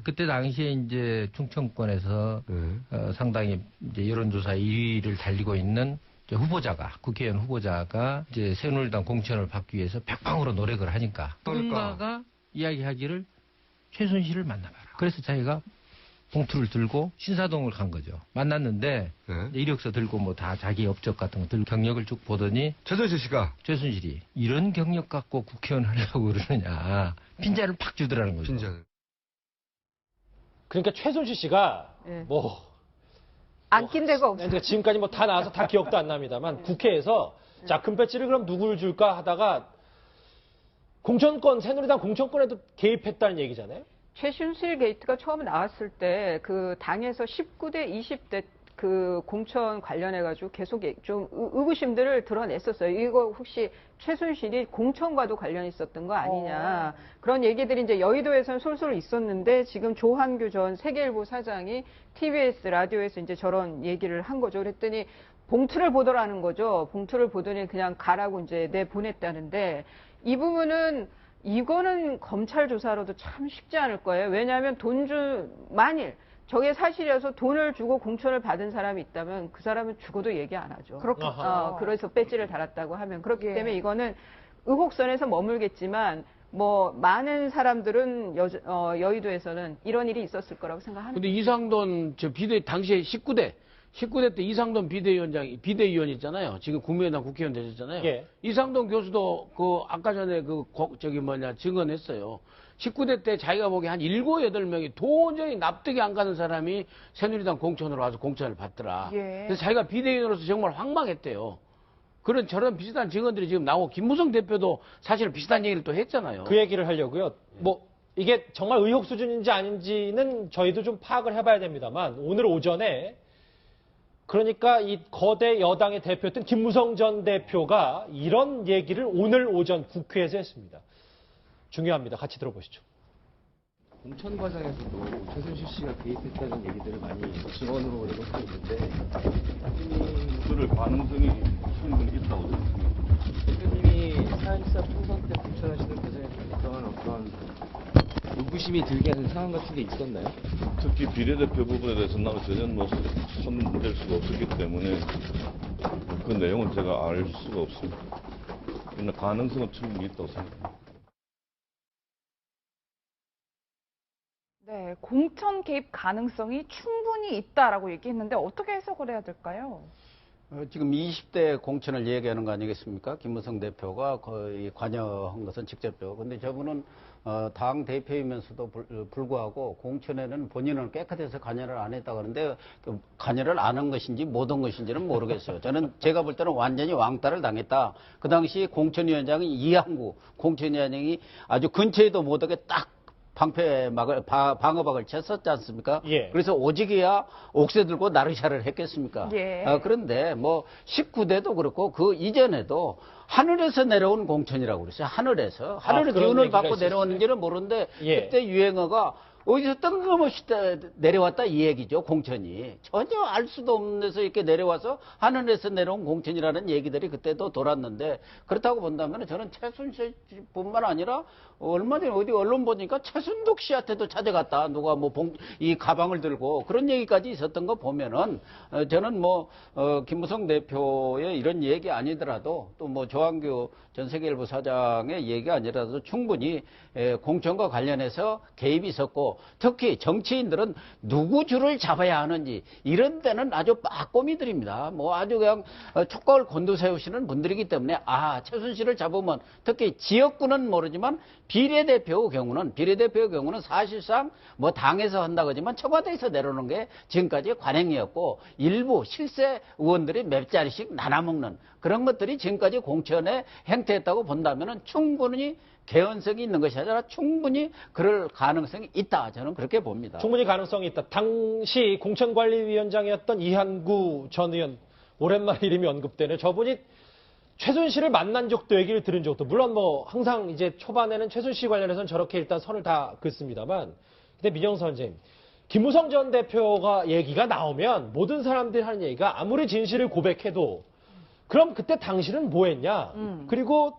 그때 당시에 이제 충청권에서 상당히 이제 여론조사 2위를 달리고 있는 이제 후보자가, 국회의원 후보자가 이제 새누리당 공천을 받기 위해서 백방으로 노력을 하니까 누군가가 이야기하기를 최순실을 만나봐라. 그래서 자기가 봉투를 들고 신사동을 간 거죠. 만났는데 이력서 들고 뭐 다 자기 업적 같은 거 들고 경력을 쭉 보더니 최순실이 이런 경력 갖고 국회의원 하려고 그러느냐 핀잔을 팍 주더라는 거죠. 핀잔을. 그러니까 최순실 씨가 안 낀 데가 없어요. 그러니까 지금까지 뭐 다 나와서 다 기억도 안 납니다만 국회에서 자 금배지를 그럼 누구를 줄까 하다가 공천권 새누리당 공천권에도 개입했다는 얘기잖아요. 최순실 게이트가 처음 나왔을 때 그 당에서 19대, 20대 그 공천 관련해가지고 계속 좀 의구심들을 드러냈었어요. 이거 혹시 최순실이 공천과도 관련이 있었던 거 아니냐. 그런 얘기들이 이제 여의도에서는 솔솔 있었는데 지금 조한규 전 세계일보 사장이 TBS 라디오에서 이제 저런 얘기를 한 거죠. 그랬더니 봉투를 보더라는 거죠. 봉투를 보더니 그냥 가라고 이제 내보냈다는데 이 부분은 이거는 검찰 조사로도 참 쉽지 않을 거예요. 왜냐하면 만일 저게 사실이어서 돈을 주고 공천을 받은 사람이 있다면 그 사람은 죽어도 얘기 안 하죠. 그렇겠죠. 그래서 배지를 달았다고 하면. 그렇기 때문에 이거는 의혹선에서 머물겠지만 뭐 많은 사람들은 여의도에서는 이런 일이 있었을 거라고 생각합니다. 근데 이상돈 당시에 19대 때 이상돈 비대위원 있잖아요. 지금 국민의당 국회의원 되셨잖아요. 이상돈 교수도 아까 전에 증언했어요. 19대 때 자기가 보기에 한 7, 8명이 도저히 납득이 안 가는 사람이 새누리당 공천으로 와서 공천을 받더라. 그래서 자기가 비대위원으로서 정말 황망했대요. 저런 비슷한 증언들이 지금 나오고 김무성 대표도 사실 비슷한 얘기를 또 했잖아요. 그 얘기를 하려고요. 이게 정말 의혹 수준인지 아닌지는 저희도 좀 파악을 해봐야 됩니다만 오늘 오전에 그러니까 이 거대 여당의 대표였던 김무성 전 대표가 이런 얘기를 오늘 오전 국회에서 했습니다. 중요합니다. 같이 들어보시죠. 공천 과정에서도 최순실 씨가 개입했다는 얘기들을 많이 증언으로 내놓고 있는데 그럴 가능성이 충분히 있다고 생각합니다. 대표님이 사실상 총선 때 공천하시는 과정에 어떤 의구심이 들게 하는 상황 같은 게 있었나요? 특히 비례대표 부분에 대해서 나는 전혀 손댈 수가 없었기 때문에 그 내용은 제가 알 수가 없습니다. 그러나 가능성은 충분히 있다고 생각합니다. 네, 공천 개입 가능성이 충분히 있다라고 얘기했는데 어떻게 해석을 해야 될까요? 지금 20대 공천을 얘기하는 거 아니겠습니까? 김무성 대표가 거의 관여한 것은 직접적으로. 근데 저분은 당 대표이면서도 불구하고 공천에는 본인은 깨끗해서 관여를 안 했다고 하는데 관여를 안 한 것인지 못 한 것인지는 모르겠어요. 제가 볼 때는 완전히 왕따를 당했다. 그 당시 공천위원장이 이항구 공천위원장이 아주 근처에도 못 오게 딱 방어박을 쳤었지 않습니까? 그래서 오직이야 옥새 들고 나르샤를 했겠습니까? 그런데 19대도 그렇고 그 이전에도 하늘에서 내려온 공천이라고 그랬어요. 하늘에서 기운을 받고 내려왔는지는 모르는데 그때 유행어가 어디서 뜬금없이 내려왔다 이 얘기죠. 공천이 전혀 알 수도 없는 데서 이렇게 내려와서 하늘에서 내려온 공천이라는 얘기들이 그때도 돌았는데 그렇다고 본다면 저는 최순실뿐만 아니라 얼마 전에 어디 언론 보니까 최순득 씨한테도 찾아갔다. 누가 이 가방을 들고 그런 얘기까지 있었던 거 보면은 저는 김무성 대표의 이런 얘기 아니더라도 또 조한규 전 세계일보 사장의 얘기가 아니라도 충분히 공천과 관련해서 개입이 있었고 특히 정치인들은 누구 줄을 잡아야 하는지 이런 데는 아주 빠꼬미들입니다. 아주 그냥 촉각을 곤두세우시는 분들이기 때문에 최순실을 잡으면 특히 지역구는 모르지만 비례대표의 경우는 사실상 당에서 한다고 하지만 청와대에서 내려오는 게 지금까지 관행이었고 일부 실세 의원들이 몇 자리씩 나눠먹는 그런 것들이 지금까지 공천에 행태했다고 본다면 충분히 개연성이 있는 것이 아니라 충분히 그럴 가능성이 있다. 저는 그렇게 봅니다. 충분히 가능성이 있다. 당시 공천관리위원장이었던 이한구 전 의원 오랜만에 이름이 언급되네. 저분이 최순실을 만난 적도 얘기를 들은 적도 물론 항상 이제 초반에는 최순실 관련해서는 저렇게 일단 선을 다 긋습니다만 근데 민영수 선생님 김무성 전 대표가 얘기가 나오면 모든 사람들이 하는 얘기가 아무리 진실을 고백해도 그럼 그때 당신은 뭐 했냐? 그리고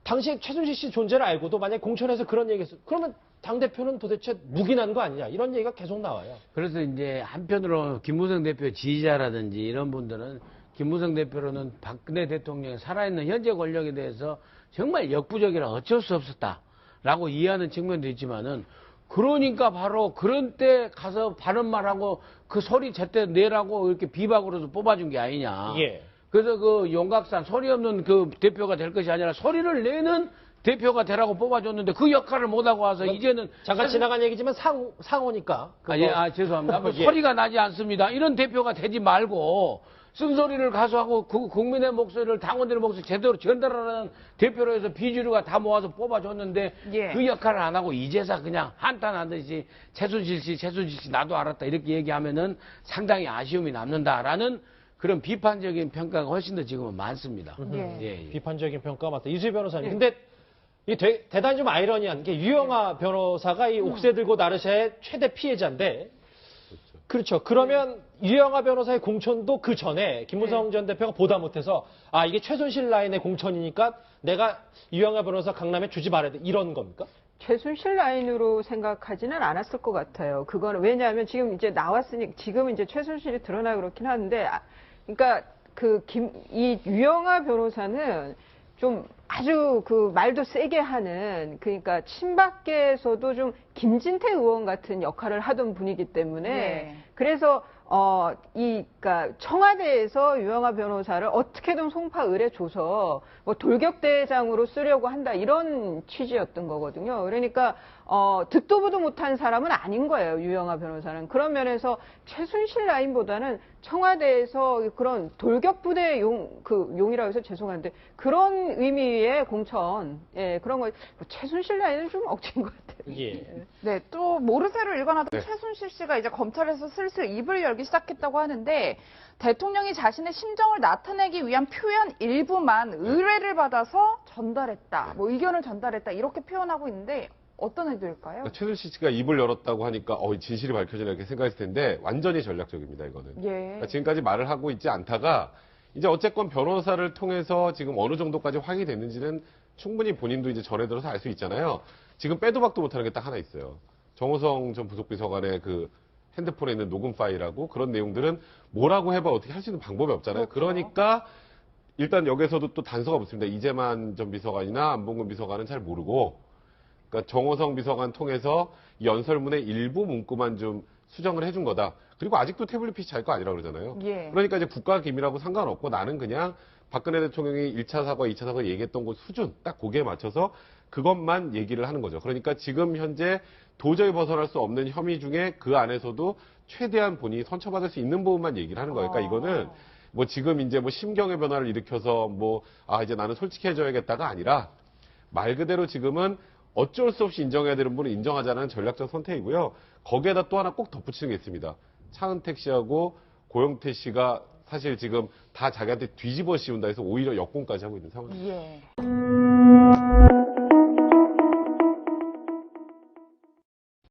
당시 최순실 씨 존재를 알고도 만약에 공천에서 그런 얘기했어. 그러면 당대표는 도대체 묵인한 거 아니냐 이런 얘기가 계속 나와요. 그래서 이제 한편으로 김무성 대표 지지자라든지 이런 분들은 김무성 대표로는 박근혜 대통령의 살아있는 현재 권력에 대해서 정말 역부족이라 어쩔 수 없었다라고 이해하는 측면도 있지만은 그러니까 바로 그런 때 가서 바른 말하고 그 소리 제때 내라고 이렇게 비박으로도 뽑아준 게 아니냐. 예. 그래서 그 용각산 소리 없는 그 대표가 될 것이 아니라 소리를 내는 대표가 되라고 뽑아줬는데 그 역할을 못하고 와서 이제는 잠깐 지나간 얘기지만 상호니까. 죄송합니다. 예. 소리가 나지 않습니다. 이런 대표가 되지 말고 쓴소리를 가서 하고 국민의 목소리를 당원들의 목소리 제대로 전달하는 대표로 해서 비주류가 다 모아서 뽑아줬는데 예. 그 역할을 안 하고 이제서 그냥 한탄하듯이 최순실 씨 나도 알았다 이렇게 얘기하면은 상당히 아쉬움이 남는다라는 그런 비판적인 평가가 훨씬 더 지금은 많습니다. 예. 비판적인 평가가 많다. 이수희 변호사님. 근데 이 대단히 좀 아이러니한 게 유영아 변호사가 이 옥새 들고 나르샤의 최대 피해자인데 그렇죠. 그러면 유영아 변호사의 공천도 그 전에 김무성 전 대표가 보다 못해서 아 이게 최순실 라인의 공천이니까 내가 유영아 변호사 강남에 주지 말아야 돼 이런 겁니까? 최순실 라인으로 생각하지는 않았을 것 같아요. 그거는 왜냐하면 지금 이제 나왔으니 지금 이제 최순실이 드러나 그렇긴 한데 그러니까 이 유영아 변호사는 좀 아주 그 말도 세게 하는 그러니까 친박계에서도 좀 김진태 의원 같은 역할을 하던 분이기 때문에 그래서 그러니까 청와대에서 유영아 변호사를 어떻게든 송파 의뢰줘서 뭐 돌격대장으로 쓰려고 한다 이런 취지였던 거거든요. 그러니까 듣도 보도 못한 사람은 아닌 거예요. 유영아 변호사는. 그런 면에서 최순실 라인보다는 청와대에서 그런 돌격부대 용이라고 해서 죄송한데 그런 의미의 공천, 그런 거 최순실 라인은 좀 억지인 것 같아요. 예. 네, 또 모르쇠로 일관하던 최순실 씨가 이제 검찰에서 슬슬 입을 열기 시작했다고 하는데 대통령이 자신의 심정을 나타내기 위한 표현 일부만 의뢰를 받아서 전달했다, 뭐 의견을 전달했다 이렇게 표현하고 있는데 어떤 의도일까요? 그러니까 최순실 씨가 입을 열었다고 하니까 진실이 밝혀지나 이렇게 생각했을 텐데 완전히 전략적입니다, 이거는. 그러니까 지금까지 말을 하고 있지 않다가 이제 어쨌건 변호사를 통해서 지금 어느 정도까지 확인이 됐는지는 충분히 본인도 이제 전에 들어서 알 수 있잖아요. 지금 빼도 박도 못하는 게 딱 하나 있어요. 정호성 전 부속비서관의 그 핸드폰에 있는 녹음 파일하고 그런 내용들은 뭐라고 해봐 어떻게 할 수 있는 방법이 없잖아요. 그러니까 일단 여기서도 또 단서가 붙습니다. 이재만 전 비서관이나 안봉근 비서관은 잘 모르고 그러니까 정호성 비서관 통해서 이 연설문의 일부 문구만 좀 수정을 해준 거다. 그리고 아직도 태블릿 PC 잘 거 아니라 그러잖아요. 그러니까 이제 국가 기밀하고 상관없고 나는 그냥 박근혜 대통령이 1차 사과, 2차 사과 얘기했던 그 수준 딱 거기에 맞춰서 그것만 얘기를 하는 거죠. 그러니까 지금 현재 도저히 벗어날 수 없는 혐의 중에 그 안에서도 최대한 본인이 선처받을 수 있는 부분만 얘기를 하는 거예요. 그러니까 이거는 뭐 지금 이제 뭐 심경의 변화를 일으켜서 이제 나는 솔직해져야겠다가 아니라 말 그대로 지금은 어쩔 수 없이 인정해야 되는 분은 인정하자는 전략적 선택이고요. 거기에다 또 하나 꼭 덧붙이는 게 있습니다. 차은택 씨하고 고영태 씨가 사실 지금 다 자기한테 뒤집어 씌운다 해서 오히려 역공까지 하고 있는 상황입니다.